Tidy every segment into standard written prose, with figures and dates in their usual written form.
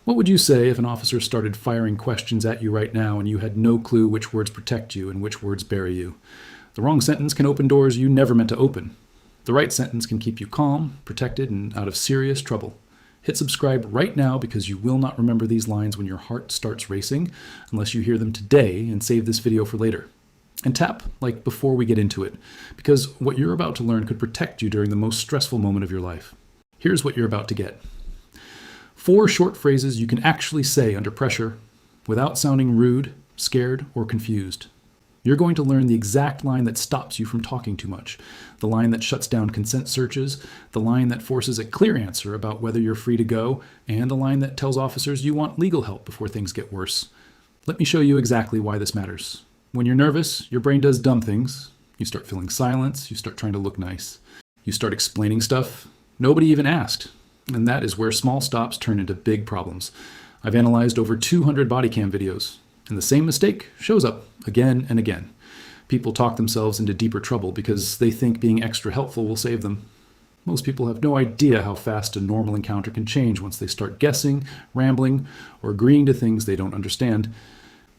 What would you say if an officer started firing questions at you right now and you had no clue which words protect you and which words bury you? The wrong sentence can open doors you never meant to open. The right sentence can keep you calm, protected, and out of serious trouble. Hit subscribe right now because you will not remember these lines when your heart starts racing unless you hear them today and save this video for later. And tap like before we get into it, because what you're about to learn could protect you during the most stressful moment of your life. Here's what you're about to get. 4 short phrases you can actually say under pressure without sounding rude, scared, or confused. You're going to learn the exact line that stops you from talking too much, the line that shuts down consent searches, the line that forces a clear answer about whether you're free to go, and the line that tells officers you want legal help before things get worse. Let me show you exactly why this matters. When you're nervous, your brain does dumb things. You start feeling silence, you start trying to look nice. You start explaining stuff nobody even asked. And that is where small stops turn into big problems. I've analyzed over 200 body cam videos, and the same mistake shows up again and again. People talk themselves into deeper trouble because they think being extra helpful will save them. Most people have no idea how fast a normal encounter can change once they start guessing, rambling, or agreeing to things they don't understand.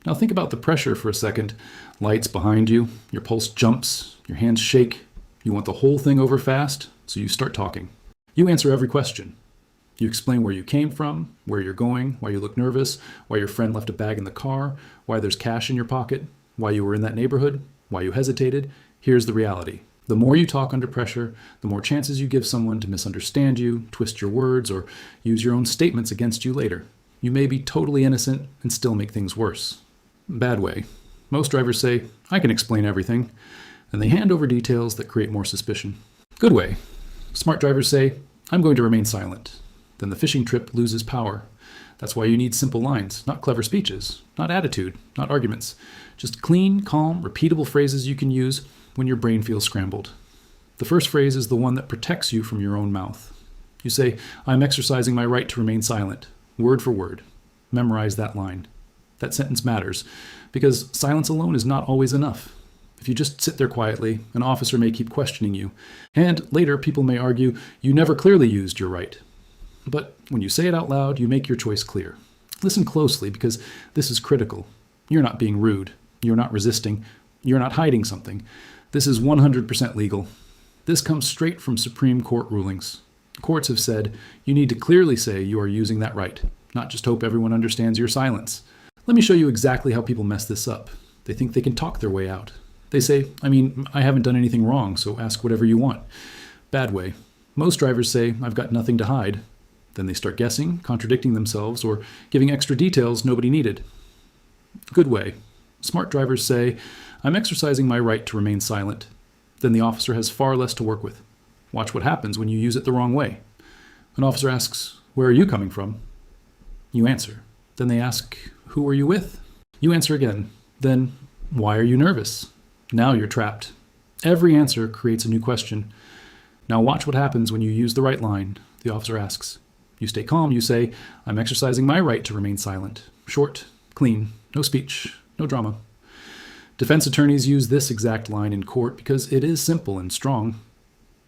Now think about the pressure for a second. Lights behind you, your pulse jumps, your hands shake. You want the whole thing over fast, so you start talking. You answer every question. You explain where you came from, where you're going, why you look nervous, why your friend left a bag in the car, why there's cash in your pocket, why you were in that neighborhood, why you hesitated. Here's the reality. The more you talk under pressure, the more chances you give someone to misunderstand you, twist your words, or use your own statements against you later. You may be totally innocent and still make things worse. Bad way. Most drivers say, "I can explain everything," and they hand over details that create more suspicion. Good way. Smart drivers say, "I'm going to remain silent." Then the fishing trip loses power. That's why you need simple lines, not clever speeches, not attitude, not arguments. Just clean, calm, repeatable phrases you can use when your brain feels scrambled. The first phrase is the one that protects you from your own mouth. You say, "I'm exercising my right to remain silent," word for word. Memorize that line. That sentence matters because silence alone is not always enough. If you just sit there quietly, an officer may keep questioning you, and later people may argue you never clearly used your right. But when you say it out loud, you make your choice clear. Listen closely because this is critical. You're not being rude. You're not resisting. You're not hiding something. This is 100% legal. This comes straight from Supreme Court rulings. Courts have said you need to clearly say you are using that right, not just hope everyone understands your silence. Let me show you exactly how people mess this up. They think they can talk their way out. They say, I haven't done anything wrong, so ask whatever you want. Bad way. Most drivers say, "I've got nothing to hide." Then they start guessing, contradicting themselves, or giving extra details nobody needed. Good way. Smart drivers say, "I'm exercising my right to remain silent." Then the officer has far less to work with. Watch what happens when you use it the wrong way. An officer asks, "Where are you coming from?" You answer. Then they ask, "Who are you with?" You answer again. Then, "Why are you nervous?" Now you're trapped. Every answer creates a new question. Now watch what happens when you use the right line. The officer asks. You stay calm. You say, "I'm exercising my right to remain silent." Short, clean, no speech, no drama. Defense attorneys use this exact line in court because it is simple and strong.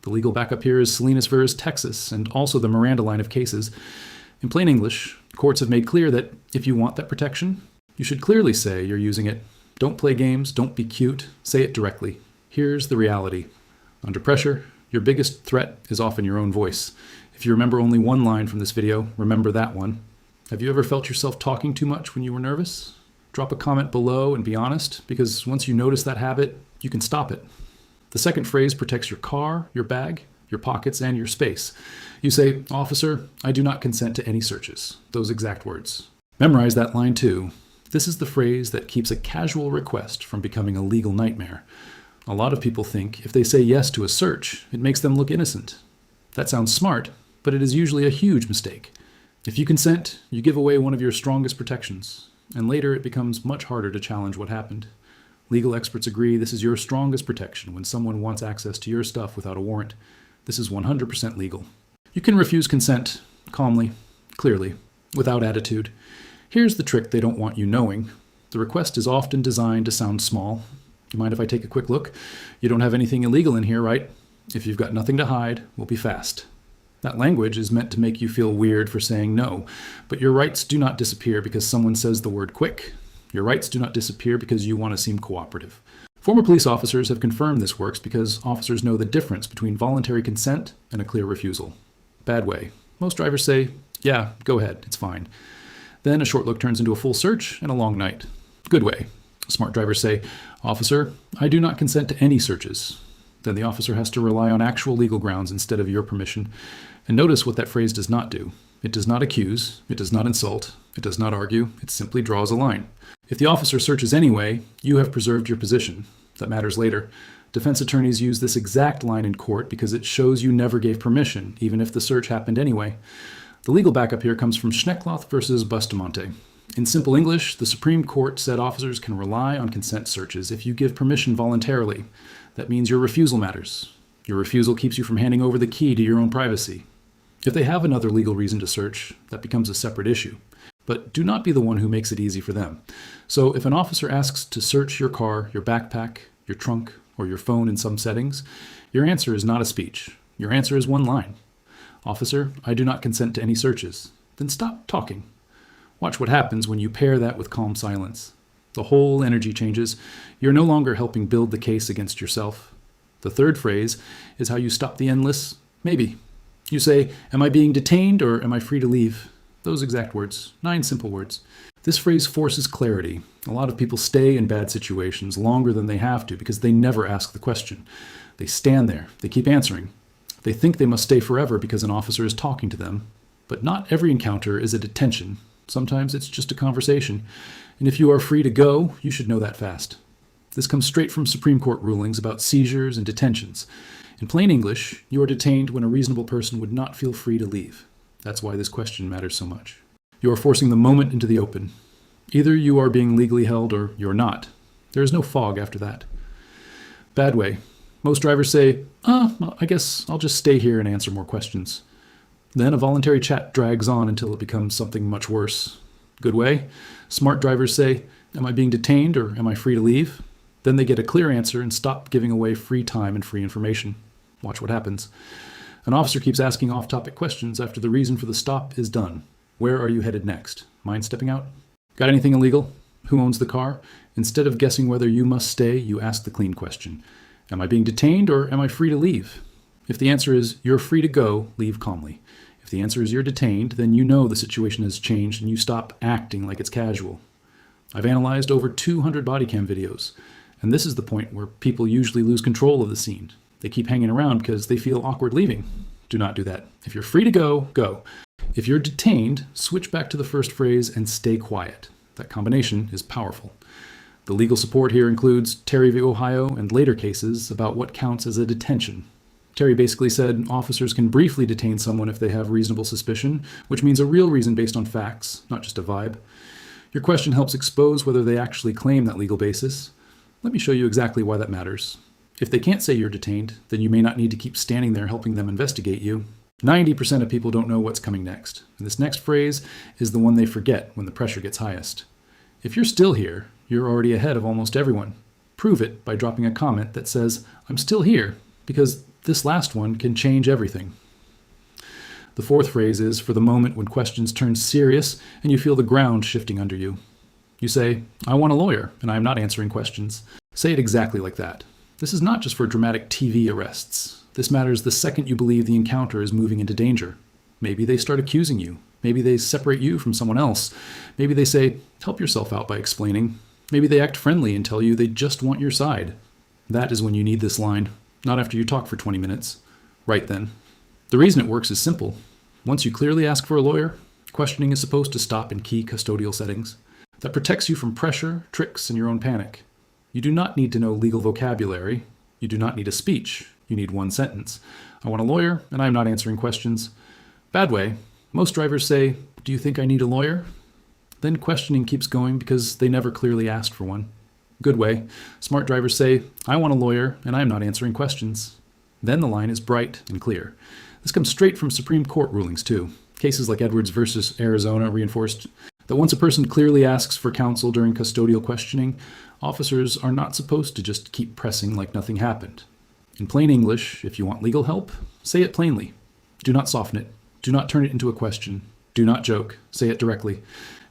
The legal backup here is Salinas versus Texas and also the Miranda line of cases. In plain English, courts have made clear that if you want that protection, you should clearly say you're using it. Don't play games, don't be cute, say it directly. Here's the reality. Under pressure, your biggest threat is often your own voice. If you remember only one line from this video, remember that one. Have you ever felt yourself talking too much when you were nervous? Drop a comment below and be honest, because once you notice that habit, you can stop it. The second phrase protects your car, your bag, your pockets, and your space. You say, "Officer, I do not consent to any searches." Those exact words. Memorize that line too. This is the phrase that keeps a casual request from becoming a legal nightmare. A lot of people think if they say yes to a search, it makes them look innocent. That sounds smart, but it is usually a huge mistake. If you consent, you give away one of your strongest protections, and later it becomes much harder to challenge what happened. Legal experts agree this is your strongest protection when someone wants access to your stuff without a warrant. This is 100% legal. You can refuse consent calmly, clearly, without attitude. Here's the trick they don't want you knowing. The request is often designed to sound small. You mind if I take a quick look? You don't have anything illegal in here, right? If you've got nothing to hide, we'll be fast. That language is meant to make you feel weird for saying no, but your rights do not disappear because someone says the word quick. Your rights do not disappear because you want to seem cooperative. Former police officers have confirmed this works because officers know the difference between voluntary consent and a clear refusal. Bad way. Most drivers say, yeah, go ahead, it's fine. Then a short look turns into a full search and a long night. Good way. Smart drivers say, officer, I do not consent to any searches. Then the officer has to rely on actual legal grounds instead of your permission. And notice what that phrase does not do. It does not accuse, it does not insult, it does not argue, it simply draws a line. If the officer searches anyway, you have preserved your position. That matters later. Defense attorneys use this exact line in court because it shows you never gave permission, even if the search happened anyway. The legal backup here comes from Schneckloth versus Bustamonte. In simple English, the Supreme Court said officers can rely on consent searches if you give permission voluntarily. That means your refusal matters. Your refusal keeps you from handing over the key to your own privacy. If they have another legal reason to search, that becomes a separate issue. But do not be the one who makes it easy for them. So if an officer asks to search your car, your backpack, your trunk, or your phone in some settings, your answer is not a speech. Your answer is one line. Officer, I do not consent to any searches. Then stop talking. Watch what happens when you pair that with calm silence. The whole energy changes. You're no longer helping build the case against yourself. The third phrase is how you stop the endless maybe. You say, am I being detained or am I free to leave? Those exact words, 9 simple words. This phrase forces clarity. A lot of people stay in bad situations longer than they have to because they never ask the question. They stand there. They keep answering. They think they must stay forever because an officer is talking to them. But not every encounter is a detention. Sometimes it's just a conversation. And if you are free to go, you should know that fast. This comes straight from Supreme Court rulings about seizures and detentions. In plain English, you are detained when a reasonable person would not feel free to leave. That's why this question matters so much. You are forcing the moment into the open. Either you are being legally held or you're not. There is no fog after that. Bad way. Most drivers say, I guess I'll just stay here and answer more questions. Then a voluntary chat drags on until it becomes something much worse. Good way. Smart drivers say, am I being detained or am I free to leave? Then they get a clear answer and stop giving away free time and free information. Watch what happens. An officer keeps asking off-topic questions after the reason for the stop is done. Where are you headed next? Mind stepping out? Got anything illegal? Who owns the car? Instead of guessing whether you must stay, you ask the clean question. Am I being detained or am I free to leave? If the answer is you're free to go, leave calmly. If the answer is you're detained, then you know the situation has changed and you stop acting like it's casual. I've analyzed over 200 body cam videos, and this is the point where people usually lose control of the scene. They keep hanging around because they feel awkward leaving. Do not do that. If you're free to go, go. If you're detained, switch back to the first phrase and stay quiet. That combination is powerful. The legal support here includes Terry v. Ohio and later cases about what counts as a detention. Terry basically said officers can briefly detain someone if they have reasonable suspicion, which means a real reason based on facts, not just a vibe. Your question helps expose whether they actually claim that legal basis. Let me show you exactly why that matters. If they can't say you're detained, then you may not need to keep standing there helping them investigate you. 90% of people don't know what's coming next, and this next phrase is the one they forget when the pressure gets highest. If you're still here, you're already ahead of almost everyone. Prove it by dropping a comment that says, I'm still here, because this last one can change everything. The fourth phrase is for the moment when questions turn serious and you feel the ground shifting under you. You say, I want a lawyer, and I am not answering questions. Say it exactly like that. This is not just for dramatic TV arrests. This matters the second you believe the encounter is moving into danger. Maybe they start accusing you. Maybe they separate you from someone else. Maybe they say, help yourself out by explaining. Maybe they act friendly and tell you they just want your side. That is when you need this line, not after you talk for 20 minutes. Right then. The reason it works is simple. Once you clearly ask for a lawyer, questioning is supposed to stop in key custodial settings. That protects you from pressure, tricks, and your own panic. You do not need to know legal vocabulary. You do not need a speech. You need one sentence. I want a lawyer, and I am not answering questions. Bad way. Most drivers say, do you think I need a lawyer? Then questioning keeps going because they never clearly asked for one. Good way. Smart drivers say, I want a lawyer, and I am not answering questions. Then the line is bright and clear. This comes straight from Supreme Court rulings, too. Cases like Edwards versus Arizona reinforced that once a person clearly asks for counsel during custodial questioning, officers are not supposed to just keep pressing like nothing happened. In plain English, if you want legal help, say it plainly. Do not soften it. Do not turn it into a question. Do not joke. Say it directly.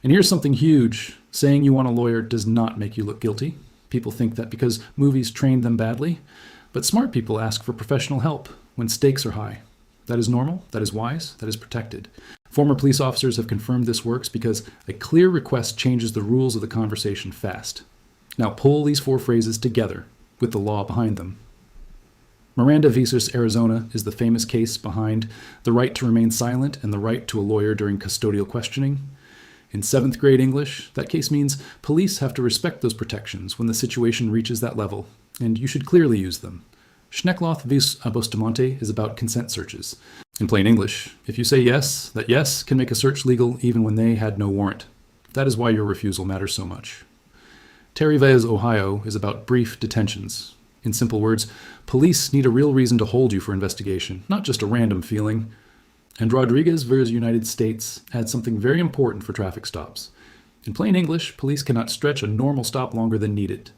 And here's something huge. Saying you want a lawyer does not make you look guilty. People think that because movies trained them badly, but smart people ask for professional help when stakes are high. That is normal, that is wise, that is protected. Former police officers have confirmed this works because a clear request changes the rules of the conversation fast. Now pull these 4 phrases together with the law behind them. Miranda v. Arizona is the famous case behind the right to remain silent and the right to a lawyer during custodial questioning. In 7th grade English, that case means police have to respect those protections when the situation reaches that level, and you should clearly use them. Schneckloth v. Bustamonte is about consent searches. In plain English, if you say yes, that yes can make a search legal even when they had no warrant. That is why your refusal matters so much. Terry v. Ohio is about brief detentions. In simple words, police need a real reason to hold you for investigation, not just a random feeling. And Rodriguez v. United States adds something very important for traffic stops. In plain English, police cannot stretch a normal stop longer than needed.